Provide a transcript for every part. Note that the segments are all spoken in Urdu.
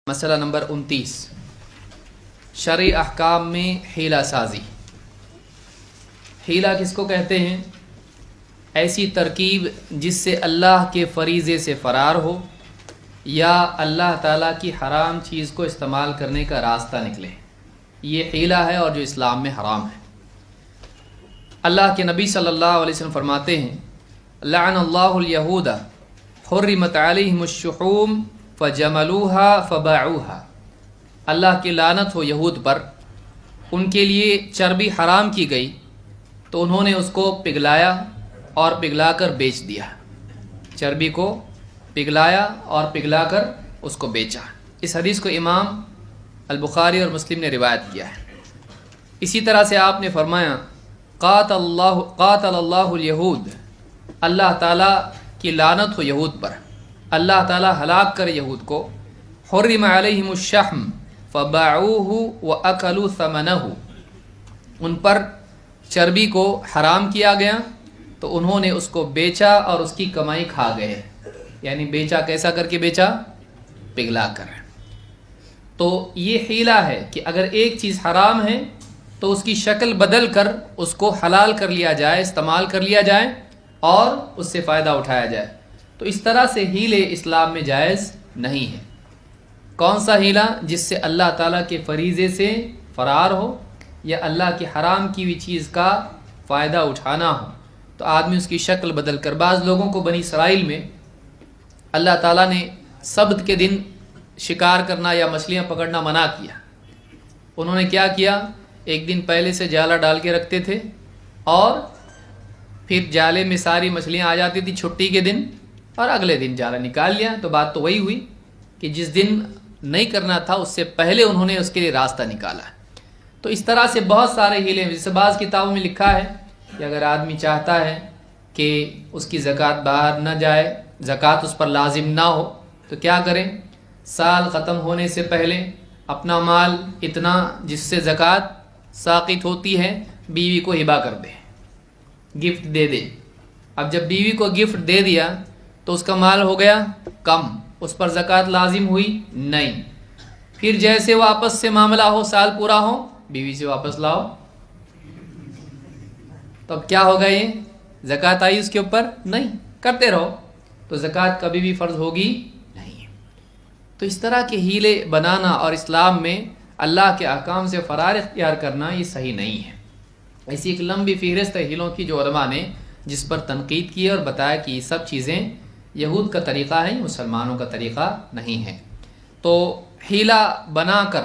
مسئلہ نمبر 29 شرعی احکام میں حیلہ سازی۔ حیلہ کس کو کہتے ہیں؟ ایسی ترکیب جس سے اللہ کے فریضے سے فرار ہو یا اللہ تعالیٰ کی حرام چیز کو استعمال کرنے کا راستہ نکلے، یہ حیلہ ہے اور جو اسلام میں حرام ہے۔ اللہ کے نبی صلی اللہ علیہ وسلم فرماتے ہیں لعن اللہ الیہود حرمت علیہم الشحوم فجملوها فباعوها، اللہ کی لعنت ہو یہود پر، ان کے لیے چربی حرام کی گئی تو انہوں نے اس کو پگھلایا اور پگھلا کر بیچ دیا۔ چربی کو پگھلایا اور پگھلا کر اس کو بیچا۔ اس حدیث کو امام البخاری اور مسلم نے روایت کیا ہے۔ اسی طرح سے آپ نے فرمایا قاتل اللہ الیہود، اللہ تعالیٰ کی لعنت ہو یہود پر، اللہ تعالیٰ ہلاک کر یہود کو۔ حرم علیہم الشحم فباعوہ واکلوا ثمنہ، ان پر چربی کو حرام کیا گیا تو انہوں نے اس کو بیچا اور اس کی کمائی کھا گئے۔ یعنی بیچا کیسا کر کے بیچا؟ پگھلا کر۔ تو یہ حیلہ ہے کہ اگر ایک چیز حرام ہے تو اس کی شکل بدل کر اس کو حلال کر لیا جائے، استعمال کر لیا جائے اور اس سے فائدہ اٹھایا جائے۔ تو اس طرح سے حیلے اسلام میں جائز نہیں ہے۔ کون سا حیلہ؟ جس سے اللہ تعالیٰ کے فریضے سے فرار ہو یا اللہ کی حرام کی ہوئی چیز کا فائدہ اٹھانا ہو، تو آدمی اس کی شکل بدل کر۔ بعض لوگوں کو بنی اسرائیل میں اللہ تعالیٰ نے سبت کے دن شکار کرنا یا مچھلیاں پکڑنا منع کیا۔ انہوں نے کیا کیا؟ ایک دن پہلے سے جالا ڈال کے رکھتے تھے اور پھر جالے میں ساری مچھلیاں آ جاتی تھی چھٹی کے دن، اور اگلے دن جالا نکال لیا۔ تو بات تو وہی ہوئی کہ جس دن نہیں کرنا تھا اس سے پہلے انہوں نے اس کے لیے راستہ نکالا۔ تو اس طرح سے بہت سارے ہیلے ہیں۔ جیسے بعض کتابوں میں لکھا ہے کہ اگر آدمی چاہتا ہے کہ اس کی زکوٰۃ باہر نہ جائے، زکوٰۃ اس پر لازم نہ ہو، تو کیا کریں؟ سال ختم ہونے سے پہلے اپنا مال اتنا جس سے زکوٰۃ ساقط ہوتی ہے بیوی کو ہبہ کر دے، گفٹ دے دے۔ اب جب بیوی کو گفٹ دے دیا تو اس کا مال ہو گیا کم، اس پر زکوٰۃ لازم ہوئی نہیں۔ پھر جیسے واپس سے معاملہ ہو، سال پورا ہو، بیوی سے واپس لاؤ، تو اب کیا ہوگا؟ یہ زکوٰۃ آئی اس کے اوپر نہیں، کرتے رہو تو زکوٰۃ کبھی بھی فرض ہوگی نہیں۔ تو اس طرح کے ہیلے بنانا اور اسلام میں اللہ کے احکام سے فرار اختیار کرنا یہ صحیح نہیں ہے۔ ایسی ایک لمبی فہرست ہے ہیلوں کی جو علماء نے جس پر تنقید کی اور بتایا کہ یہ سب چیزیں یہود کا طریقہ ہے، مسلمانوں کا طریقہ نہیں ہے۔ تو حیلہ بنا کر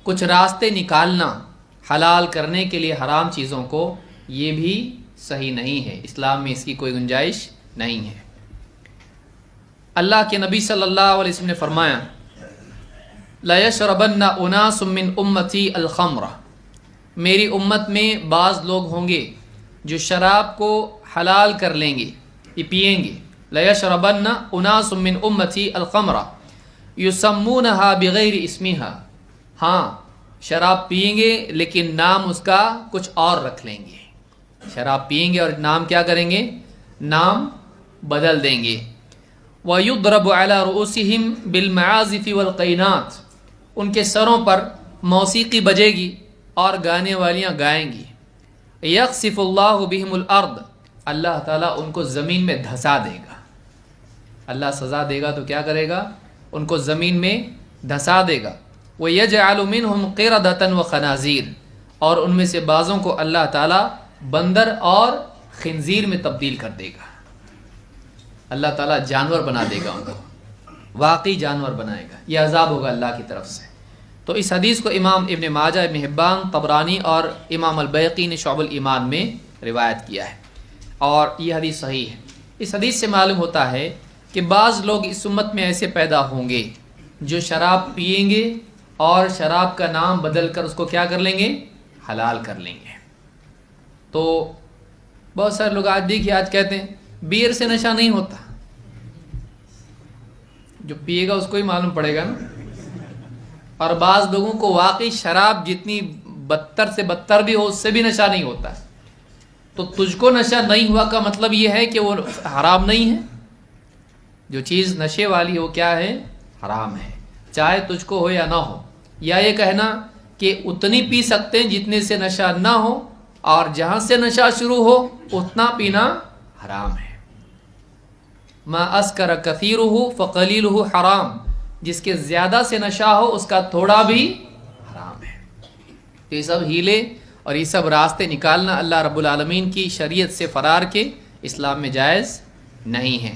کچھ راستے نکالنا حلال کرنے کے لیے حرام چیزوں کو، یہ بھی صحیح نہیں ہے۔ اسلام میں اس کی کوئی گنجائش نہیں ہے۔ اللہ کے نبی صلی اللہ علیہ وسلم نے فرمایا لَيَشْرَبَنَّ أُنَاسٌ مِّنْ أُمَّتِي الْخَمْرَ، میری امت میں بعض لوگ ہوں گے جو شراب کو حلال کر لیں گے، یہ پئیں گے۔ لَيَشْرَبَنَّ أُنَاسٌ مِّنْ أُمَّتِي الْخَمْرَ يُسَمُّونَهَا بِغَيْرِ اسْمِهَا، ہاں شراب پئیں گے لیکن نام اس کا کچھ اور رکھ لیں گے۔ شراب پئیں گے اور نام کیا کریں گے؟ نام بدل دیں گے۔ وَيُضْرَبُ عَلَى رُؤُوسِهِمْ بِالْمَعَازِفِ وَالْقَيْنَاتِ، ان کے سروں پر موسیقی بجے گی اور گانے والیاں گائیں گی۔ يَخْسِفُ اللَّهُ بِهِمُ الْأَرْضَ، اللہ تعالیٰ ان کو زمین میں دھسا دے گا۔ اللہ سزا دے گا تو کیا کرے گا؟ ان کو زمین میں دھسا دے گا۔ وَيَجْعَلُ مِنْهُمْ قِرَدَةً وَخَنَازِيرَ، اور ان میں سے بعضوں کو اللہ تعالیٰ بندر اور خنزیر میں تبدیل کر دے گا۔ اللہ تعالیٰ جانور بنا دے گا ان کو، واقعی جانور بنائے گا۔ یہ عذاب ہوگا اللہ کی طرف سے۔ تو اس حدیث کو امام ابن ماجہ، ابن حبان، طبرانی اور امام البیہقی نے شعب الایمان میں روایت کیا ہے، اور یہ حدیث صحیح ہے۔ اس حدیث سے معلوم ہوتا ہے کہ بعض لوگ اس امت میں ایسے پیدا ہوں گے جو شراب پئیں گے اور شراب کا نام بدل کر اس کو کیا کر لیں گے؟ حلال کر لیں گے۔ تو بہت سارے لوگ آج دیکھیے، آج کہتے ہیں بیئر سے نشہ نہیں ہوتا، جو پیے گا اس کو ہی معلوم پڑے گا نا۔ اور بعض لوگوں کو واقعی شراب جتنی بدتر سے بدتر بھی ہو اس سے بھی نشہ نہیں ہوتا ہے۔ تو تجھ کو نشہ نہیں ہوا کا مطلب یہ ہے کہ وہ حرام نہیں ہے۔ جو چیز نشے والی ہو کیا ہے؟ حرام ہے۔ چاہے تجھ کو ہو یا نہ ہو، یا یہ کہنا کہ اتنی پی سکتے ہیں جتنے سے نشہ نہ ہو، اور جہاں سے نشہ شروع ہو اتنا پینا حرام ہے۔ ما اسکر کثیرہ فقلیلہ حرام، جس کے زیادہ سے نشہ ہو اس کا تھوڑا بھی حرام ہے۔ تو یہ سب ہیلے اور یہ سب راستے نکالنا اللہ رب العالمین کی شریعت سے فرار کے اسلام میں جائز نہیں ہے۔